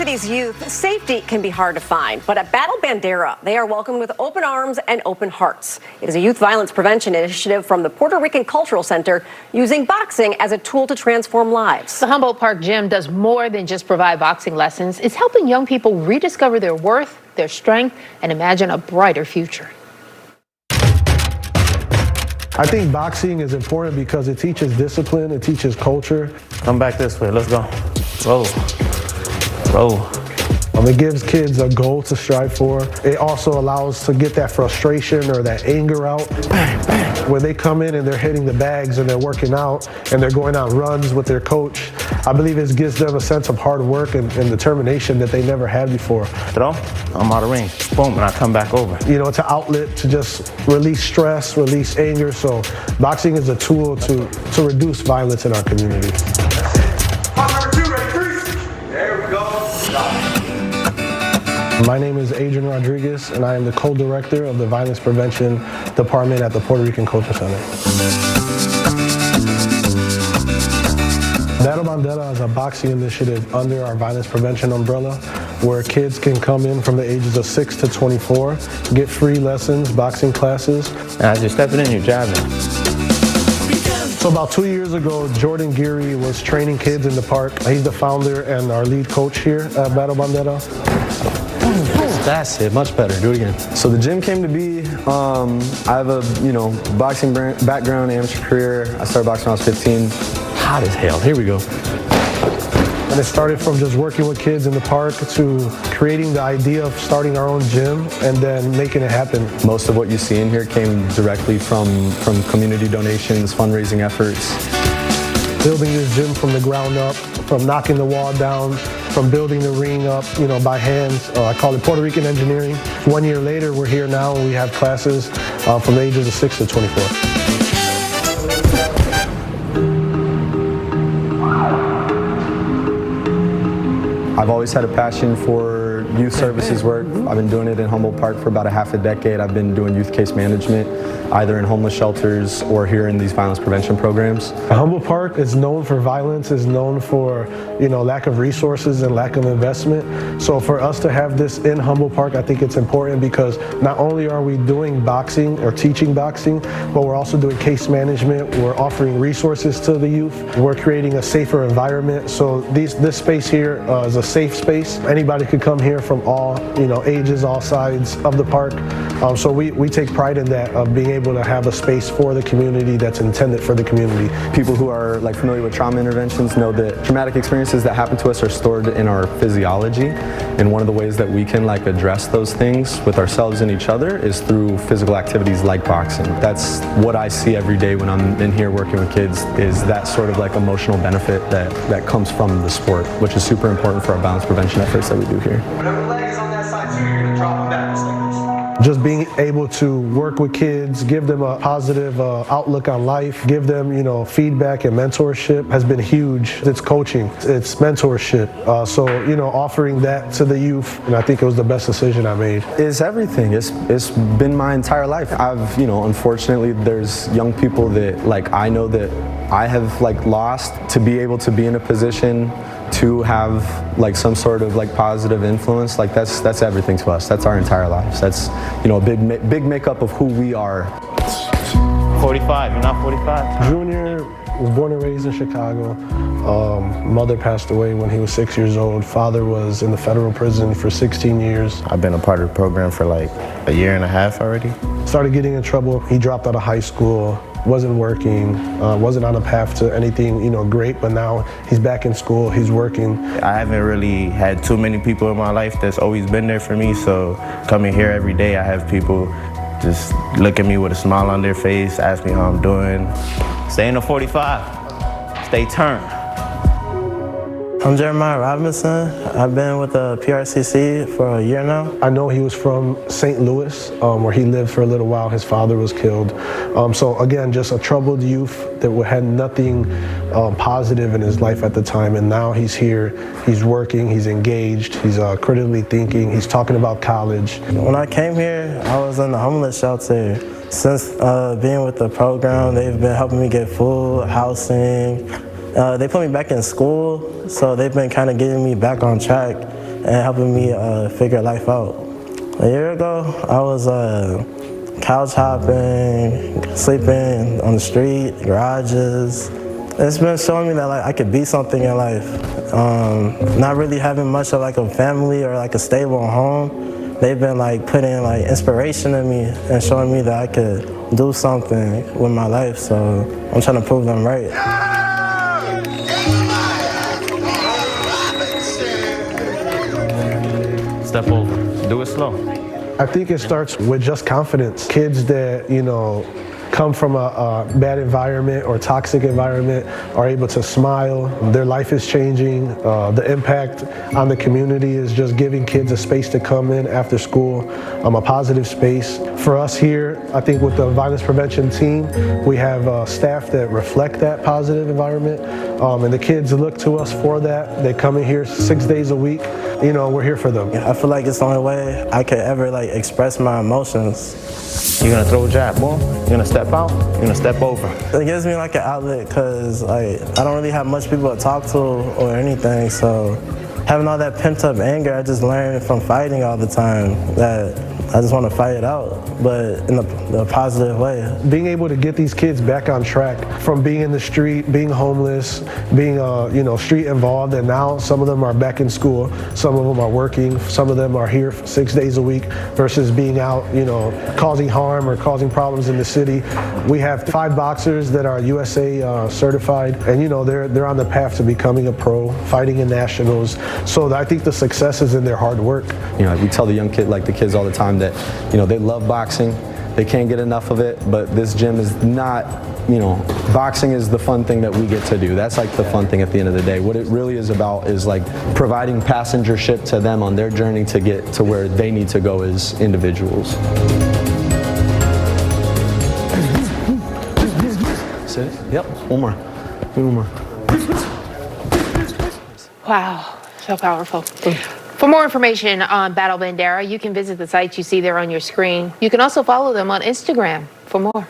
City's youth, safety can be hard to find, but at Battle Bandera, they are welcomed with open arms and open hearts. It is a youth violence prevention initiative from the Puerto Rican Cultural Center using boxing as a tool to transform lives. The Humboldt Park Gym does more than just provide boxing lessons. It's helping young people rediscover their worth, their strength, and imagine a brighter future. I think boxing is important because it teaches discipline, it teaches culture. Come back this way, let's go. Roll. Roll. It gives kids a goal to strive for. It also allows to get that frustration or that anger out. Bang, bang. When they come in and they're hitting the bags and they're working out and they're going on runs with their coach, I believe it gives them a sense of hard work and determination that they never had before. Throw, I'm out of range. Boom, and I come back over. You know, it's an outlet to just release stress, release anger. So boxing is a tool to reduce violence in our community. My name is Adrian Rodriguez, and I am the co-director of the Violence Prevention Department at the Puerto Rican Cultural Center. Battle Bandera is a boxing initiative under our violence prevention umbrella where kids can come in from the ages of 6 to 24, get free lessons, boxing classes. And as you're stepping in, you're jabbing. So about 2 years ago, Jordan Geary was training kids in the park. He's the founder and our lead coach here at Battle Bandera. That's it, much better. Do it again. So the gym came to be. I have a boxing background, amateur career. I started boxing when I was 15. Hot as hell. Here we go. And it started from just working with kids in the park to creating the idea of starting our own gym and then making it happen. Most of what you see in here came directly from community donations, fundraising efforts. Building this gym from the ground up, from knocking the wall down, from building the ring up, by hand. I call it Puerto Rican engineering. 1 year later, we're here now and we have classes from the ages of 6 to 24. I've always had a passion for youth services work. I've been doing it in Humboldt Park for about a half a decade. I've been doing youth case management, either in homeless shelters or here in these violence prevention programs. Humboldt Park is known for violence, is known for lack of resources and lack of investment. So for us to have this in Humboldt Park, I think it's important because not only are we doing boxing or teaching boxing, but we're also doing case management. We're offering resources to the youth. We're creating a safer environment. So this space here is a safe space. Anybody could come here from all ages, all sides of the park. So we take pride in that, of being able to have a space for the community that's intended for the community. People who are familiar with trauma interventions know that traumatic experiences that happen to us are stored in our physiology, and one of the ways that we can address those things with ourselves and each other is through physical activities like boxing. That's what I see every day when I'm in here working with kids, is that sort of emotional benefit that comes from the sport, which is super important for our violence prevention efforts that we do here. Whatever leg is on that side too, you're gonna drop them back just like this. Just being able to work with kids, give them a positive outlook on life, give them, feedback and mentorship has been huge. It's coaching, it's mentorship. So, offering that to the youth, and I think it was the best decision I made. It's everything. It's been my entire life. I've, unfortunately, there's young people that I know that I have lost to be able to be in a position to have some sort of positive influence. That's everything to us. That's our entire lives. That's a big makeup of who we are. 45, you're not 45? Junior was born and raised in Chicago. Mother passed away when he was 6 years old. Father was in the federal prison for 16 years. I've been a part of the program for a year and a half already. Started getting in trouble. He dropped out of high school, wasn't working, wasn't on a path to anything, great, but now he's back in school, he's working. I haven't really had too many people in my life that's always been there for me, so coming here every day, I have people just look at me with a smile on their face, ask me how I'm doing. Stay in the 45. Stay turned. I'm Jeremiah Robinson. I've been with the PRCC for a year now. I know he was from St. Louis, where he lived for a little while. His father was killed. So again, just a troubled youth that had nothing positive in his life at the time. And now he's here, he's working, he's engaged, he's critically thinking, he's talking about college. When I came here, I was in the homeless shelter. Since being with the program, they've been helping me get food, housing. They put me back in school, so they've been kind of getting me back on track. and helping me figure life out. A year ago, I was couch hopping, sleeping on the street, garages. It's been showing me that like I could be something in life. Not really having much of like a family or like a stable home. They've been like putting like inspiration in me and showing me that I could do something with my life. So I'm trying to prove them right. Step over. Do it slow. I think it starts with just confidence. Kids that, you know, come from a bad environment or toxic environment are able to smile. Their life is changing. The impact on the community is just giving kids a space to come in after school, a positive space. For us here, I think with the violence prevention team, we have staff that reflect that positive environment, and the kids look to us for that. They come in here 6 days a week. You know, we're here for them. I feel like it's the only way I could ever like express my emotions. You're gonna throw a jab, boom. You're gonna step out, you're gonna step over. It gives me like an outlet because like I don't really have much people to talk to or anything, so having all that pent up anger, I just learned from fighting all the time that I just want to fight it out, but in a positive way. Being able to get these kids back on track from being in the street, being homeless, being you know, street involved, and now some of them are back in school, some of them are working, some of them are here 6 days a week versus being out, you know, causing harm or causing problems in the city. We have 5 boxers that are USA certified, and you know, they're on the path to becoming a pro, fighting in nationals. So I think the success is in their hard work. You know, we tell the young kids all the time that, you know, they love boxing, they can't get enough of it, but this gym is not, you know, boxing is the fun thing that we get to do. That's like the fun thing at the end of the day. What it really is about is like providing passengership to them on their journey to get to where they need to go as individuals. Sit. Yep. One more. One more. Wow, so powerful. For more information on Battle Bandera, you can visit the sites you see there on your screen. You can also follow them on Instagram for more.